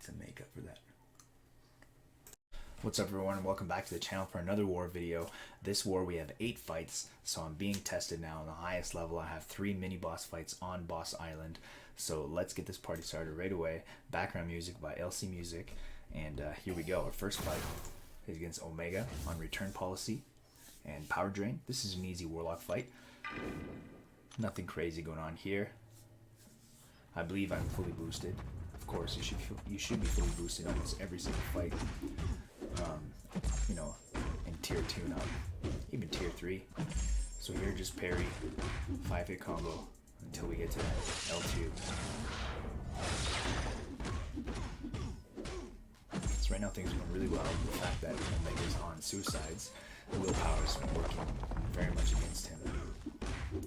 some makeup for that. What's up everyone, and welcome back to the channel for another war video. This war we have 8 fights, so I'm being tested now on the highest level. I have 3 mini boss fights on Boss Island, so let's get this party started right away. Background music by LC Music, and here we go. Our first fight is against Omega on Return Policy and Power Drain. This is an easy Warlock fight. Nothing crazy going on here. I believe I'm fully boosted. Of course, you should be fully boosted on every single fight. You know, in tier 2 now, even tier 3. So here, just parry, 5-hit combo until we get to L2. So right now things are going really well. The fact that Omega's on suicides, willpower's working very much against him.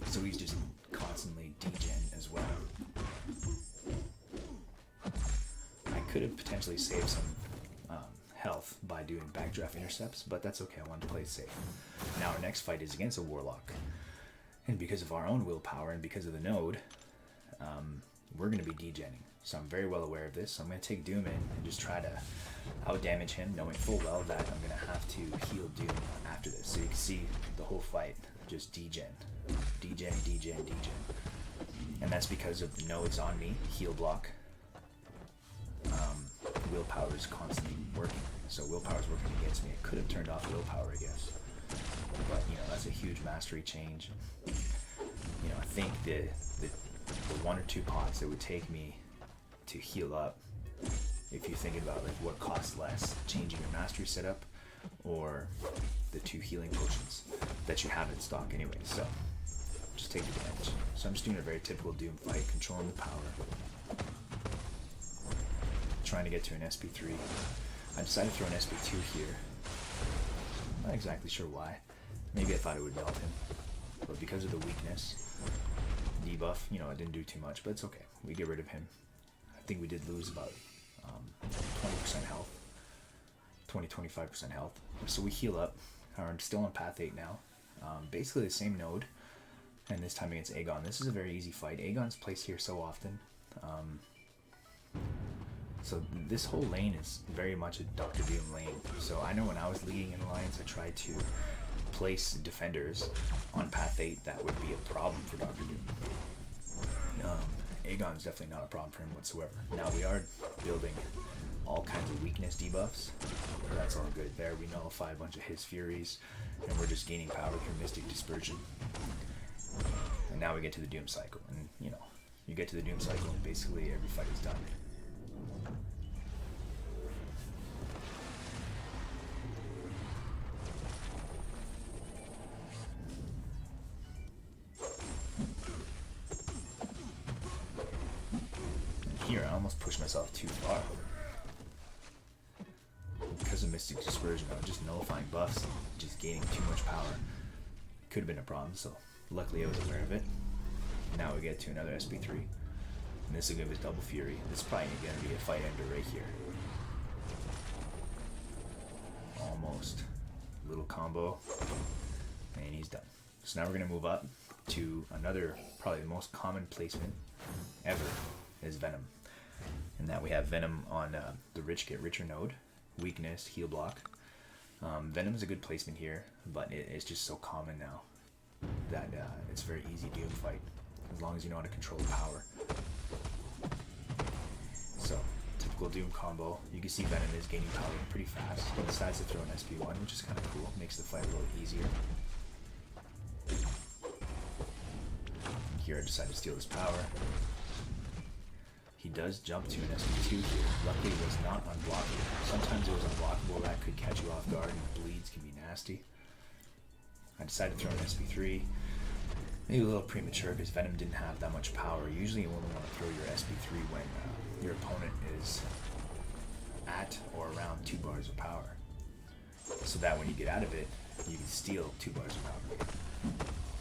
So he's just constantly degen as well. I could have potentially saved some health by doing backdraft intercepts, but that's okay. I wanted to play it safe. Now our next fight is against a Warlock, and because of our own willpower and because of the node, we're going to be degenning. So I'm very well aware of this. So I'm going to take Doom in and just try to out-damage him, knowing full well that I'm going to have to heal Doom after this. So you can see the whole fight just degen, and that's because of the nodes on me, heal block. Willpower is constantly working, so willpower is working against me. I could have turned off willpower, I guess, but you know, that's a huge mastery change. You know, I think the 1 or 2 pots that would take me to heal up, if you think about like what costs less, changing your mastery setup or the 2 healing potions that you have in stock anyway. So just take advantage. So I'm just doing a very typical Doom fight, controlling the power, trying to get to an SP3. I decided to throw an SP2 here. Not exactly sure why. Maybe I thought it would melt him, but because of the weakness debuff, you know, it didn't do too much, but it's okay. We get rid of him. I think we did lose about 20% health, 20-25% health. So we heal up. I'm still on path 8 now. Basically the same node, and this time against Aegon. This is a very easy fight. Aegon's placed here so often. So this whole lane is very much a Dr. Doom lane. So I know when I was leading in Alliance, I tried to place defenders on path 8 that would be a problem for Dr. Doom. Aegon's definitely not a problem for him whatsoever. Now we are building all kinds of weakness debuffs. That's all good there. We nullify a bunch of his furies, and we're just gaining power through Mystic Dispersion. And now we get to the Doom cycle, and you know, you get to the Doom cycle and basically every fight is done. Here, I almost pushed myself too far. Because of Mystic Dispersion, I was just nullifying buffs, just gaining too much power. Could have been a problem, so luckily I was aware of it. Now we get to another SP3. And this will give us double fury. This is probably going to be a fight ender right here. Almost. Little combo. And he's done. So now we're going to move up to another, probably the most common placement ever, is Venom. And that we have Venom on the Rich Get Richer node. Weakness, heal block. Venom is a good placement here, but it's just so common now that it's a very easy Doom fight, as long as you know how to control the power. So, typical Doom combo. You can see Venom is gaining power pretty fast. He decides to throw an SP1, which is kind of cool. Makes the fight a little easier. Here I decided to steal his power. He does jump to an SP2 here. Luckily it was not unblockable. Sometimes it was unblockable, that could catch you off guard, and the bleeds can be nasty. I decided to throw an SP3. Maybe a little premature because Venom didn't have that much power. Usually you only want to throw your SP3 when your opponent is at or around 2 bars of power. So that when you get out of it, you can steal 2 bars of power.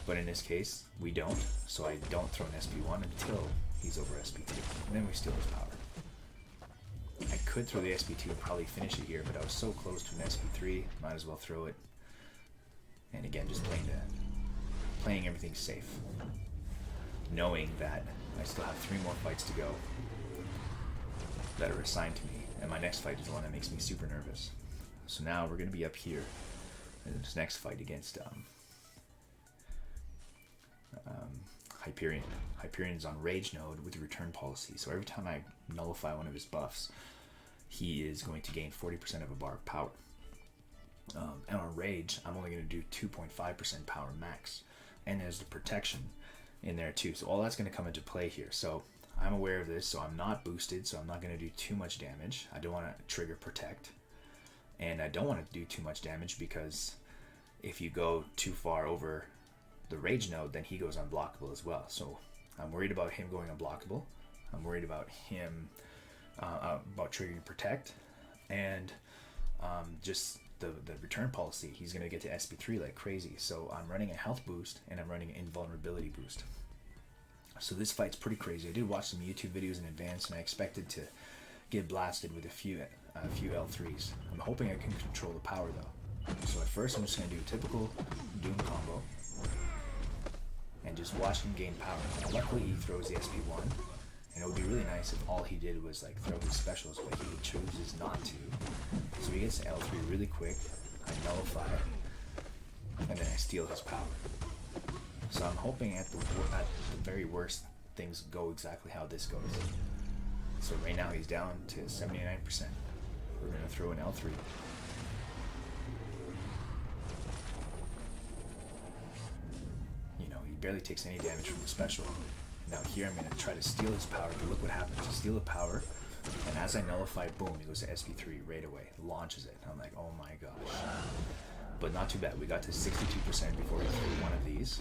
But in this case, we don't. So I don't throw an SP1 until he's over SP2, and then we steal his power. I could throw the SP2 and probably finish it here, but I was so close to an SP3, might as well throw it. And again, just playing everything safe, knowing that I still have 3 more fights to go that are assigned to me, And my next fight is the one that makes me super nervous. So now we're going to be up here in this next fight against Hyperion. Hyperion's on Rage Node with return policy. So every time I nullify one of his buffs, he is going to gain 40% of a bar of power. And on Rage, I'm only going to do 2.5% power max. And there's the protection in there too. So all that's going to come into play here. So I'm aware of this, so I'm not boosted, so I'm not going to do too much damage. I don't want to trigger protect. And I don't want to do too much damage because if you go too far over the Rage Node, then he goes unblockable as well. So I'm worried about him going unblockable. I'm worried about him about triggering protect, and just the return policy. He's going to get to SP3 like crazy. So I'm running a health boost and I'm running an invulnerability boost. So this fight's pretty crazy. I did watch some YouTube videos in advance, and I expected to get blasted with a few L3s. I'm hoping I can control the power though. So at first I'm just going to do a typical Doom combo and just watch him gain power. Now, luckily he throws the SP1, and it would be really nice if all he did was like throw his specials, but he chooses not to. So he gets to L3 really quick, I nullify, and then I steal his power. So I'm hoping at the very worst things go exactly how this goes. So right now he's down to 79%. We're going to throw an L3. You know, he barely takes any damage from the special. Now here I'm going to try to steal his power, but look what happens. I steal the power, and as I nullify, boom, he goes to SP3 right away. Launches it. I'm like, oh my gosh. But not too bad. We got to 62% before he threw one of these.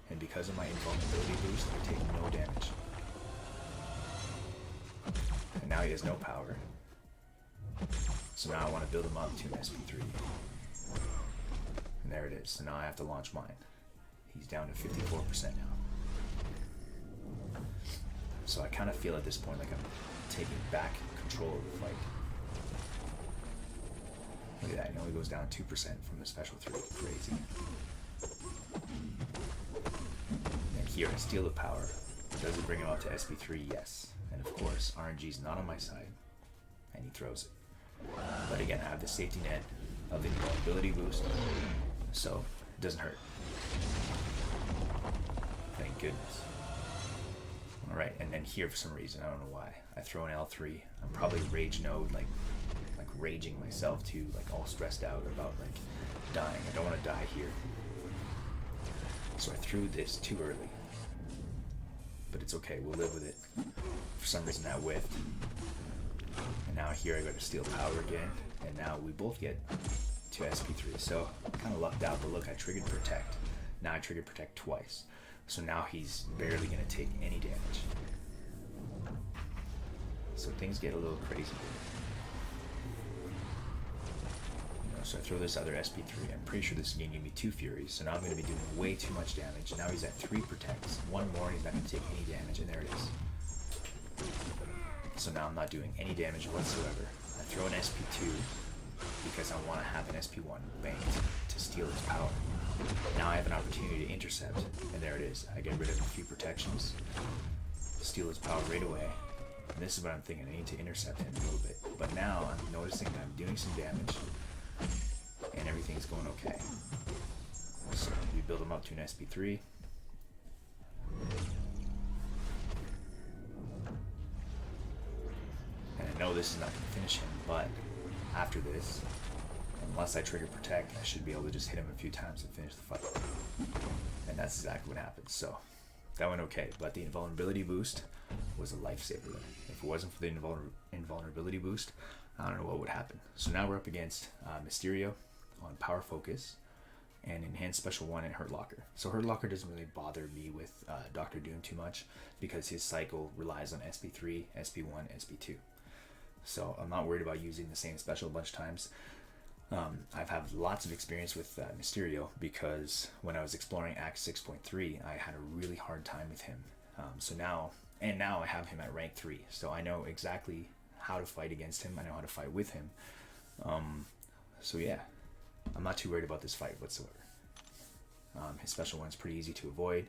And because of my invulnerability boost, I take no damage. And now he has no power. So now I want to build him up to an SP3. And there it is. So now I have to launch mine. He's down to 54% now. So I kind of feel at this point like I'm taking back control of the fight. Look at that. It only goes down 2% from the special 3. Crazy. And here I steal the power. Does it bring him up to SP3? Yes. And of course, RNG's not on my side. And he throws it. But again, I have the safety net of the invulnerability boost. So it doesn't hurt. Thank goodness. Alright, and then here for some reason, I don't know why, I throw an L3. I'm probably Rage Node, like raging myself too, like all stressed out about like dying. I don't want to die here. So I threw this too early. But it's okay, we'll live with it. For some reason that whiffed. And now here I got to steal power again, and now we both get to SP3. So kind of lucked out, but look, I triggered protect. Now I triggered protect twice. So now he's barely going to take any damage. So things get a little crazy. You know, so I throw this other SP3. I'm pretty sure this is going to give me 2 Furies. So now I'm going to be doing way too much damage. Now he's at 3 protects. One more and he's not going to take any damage, and there it is. So now I'm not doing any damage whatsoever. I throw an SP2 because I want to have an SP1 banked to steal his power. Now I have an opportunity to intercept, and there it is. I get rid of a few protections, steal his power right away, and this is what I'm thinking. I need to intercept him a little bit. But now I'm noticing that I'm doing some damage, and everything's going okay. So we build him up to an SP3. And I know this is not going to finish him, but after this, unless I trigger protect, I should be able to just hit him a few times and finish the fight. And that's exactly what happened. So that went okay, but the invulnerability boost was a lifesaver there. If it wasn't for the invulnerability boost, I don't know what would happen. So now we're up against Mysterio on Power Focus and Enhanced Special 1 and Hurt Locker. So Hurt Locker doesn't really bother me with Dr. Doom too much because his cycle relies on SP3, SP1, SP2. So I'm not worried about using the same special a bunch of times. I've had lots of experience with Mysterio because when I was exploring Act 6.3, I had a really hard time with him. So now I have him at rank 3, so I know exactly how to fight against him. I know how to fight with him. So yeah, I'm not too worried about this fight whatsoever. His special one's pretty easy to avoid.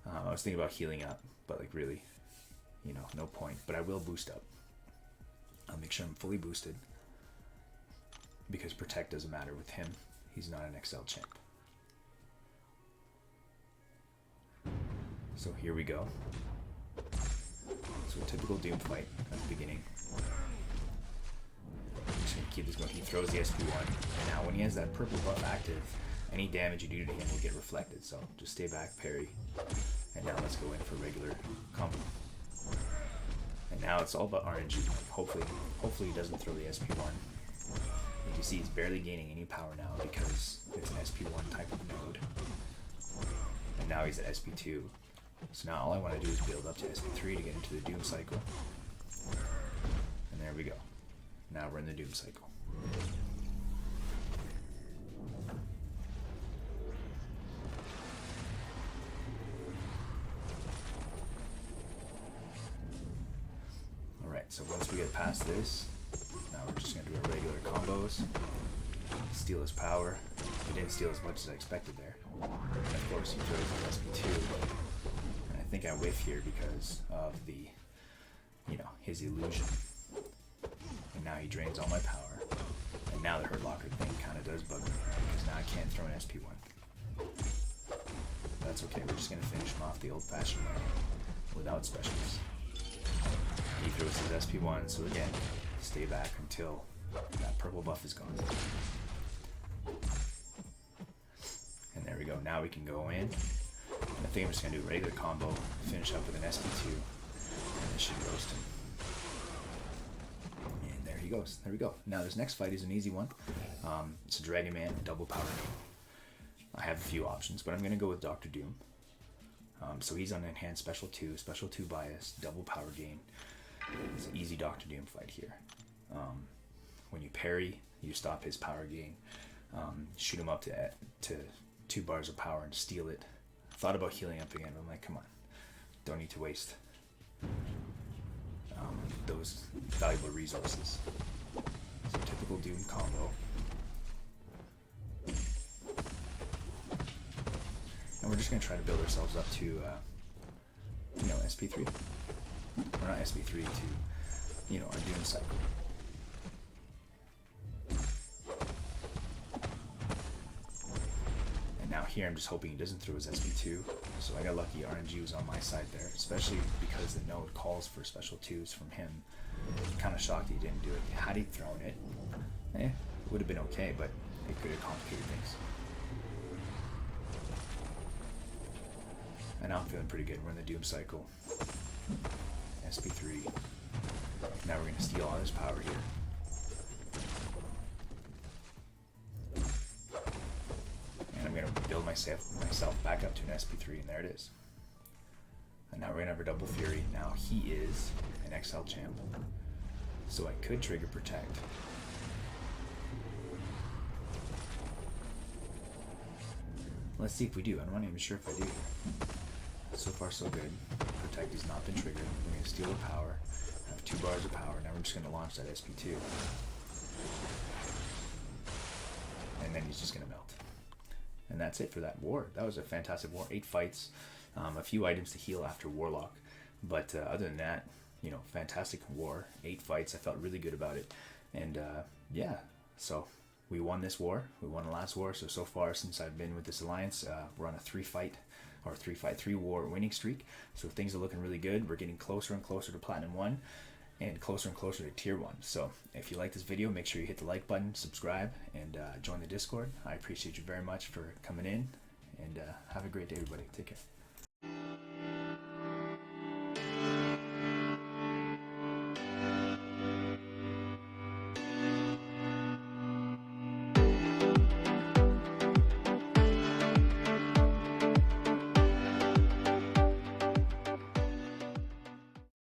I was thinking about healing up, but like really, you know, no point. But I will boost up. I'll make sure I'm fully boosted, because protect doesn't matter with him. He's not an XL champ. So here we go. So a typical Doom fight at the beginning. I'm just going to keep this going. He throws the SP1. And now when he has that purple buff active, any damage you do to him will get reflected. So just stay back, parry. And now let's go in for regular combo. And now it's all about RNG. Hopefully he doesn't throw the SP1. You see he's barely gaining any power now because it's an SP1 type of node. And now he's at SP2. So now all I want to do is build up to SP3 to get into the Doom cycle. And there we go. Now we're in the Doom cycle. Alright, so once we get past this, now we're just going to do our regular combos. Steal his power. He didn't steal as much as I expected there. And of course he throws his SP2. And I think I whiff here because of the, his illusion. And now he drains all my power. And now the Hurt Locker thing kind of does bug me, because now I can't throw an SP1. That's okay, we're just going to finish him off the old-fashioned way, without specials. He throws his SP1, so again, stay back until that purple buff is gone. And there we go, now we can go in. And I think I'm just going to do a regular combo, finish up with an SP2, and this should roast him. And there he goes, there we go. Now this next fight is an easy one. It's a Dragon Man, double power game. I have a few options, but I'm going to go with Dr. Doom. So he's on enhanced special 2 bias, double power gain. It's an easy Dr. Doom fight here. When you parry, you stop his power gain. Shoot him up to 2 bars of power and steal it. I thought about healing up again, but I'm like, come on. Don't need to waste those valuable resources. So typical Doom combo. And we're just going to try to build ourselves up to, SP3. Or not SP3, to, our Doom cycle. And now here I'm just hoping he doesn't throw his SP2. So I got lucky, RNG was on my side there, especially because the node calls for special 2s from him. I'm kind of shocked he didn't do it. Had he thrown it, it would have been okay, but it could have complicated things. And now I'm feeling pretty good. We're in the Doom cycle. SP3. Now we're going to steal all his power here. And I'm going to build myself back up to an SP3, and there it is. And now we're going to have a double Fury. Now he is an XL champ. So I could trigger Protect. Let's see if we do. I'm not even sure if I do. So far so good. Protect has not been triggered. We're going to steal the power, have 2 bars of power. Now we're just going to launch that SP2. And then he's just going to melt. And that's it for that war. That was a fantastic war. 8 fights, a few items to heal after Warlock. But other than that, fantastic war. 8 fights. I felt really good about it. And yeah, so we won this war. We won the last war. So far since I've been with this alliance, we're on a 3 war winning streak. So things are looking really good. We're getting closer and closer to Platinum 1 and closer to Tier 1. So if you like this video, make sure you hit the like button, subscribe, and join the Discord. I appreciate you very much for coming in, and have a great day, everybody. Take care.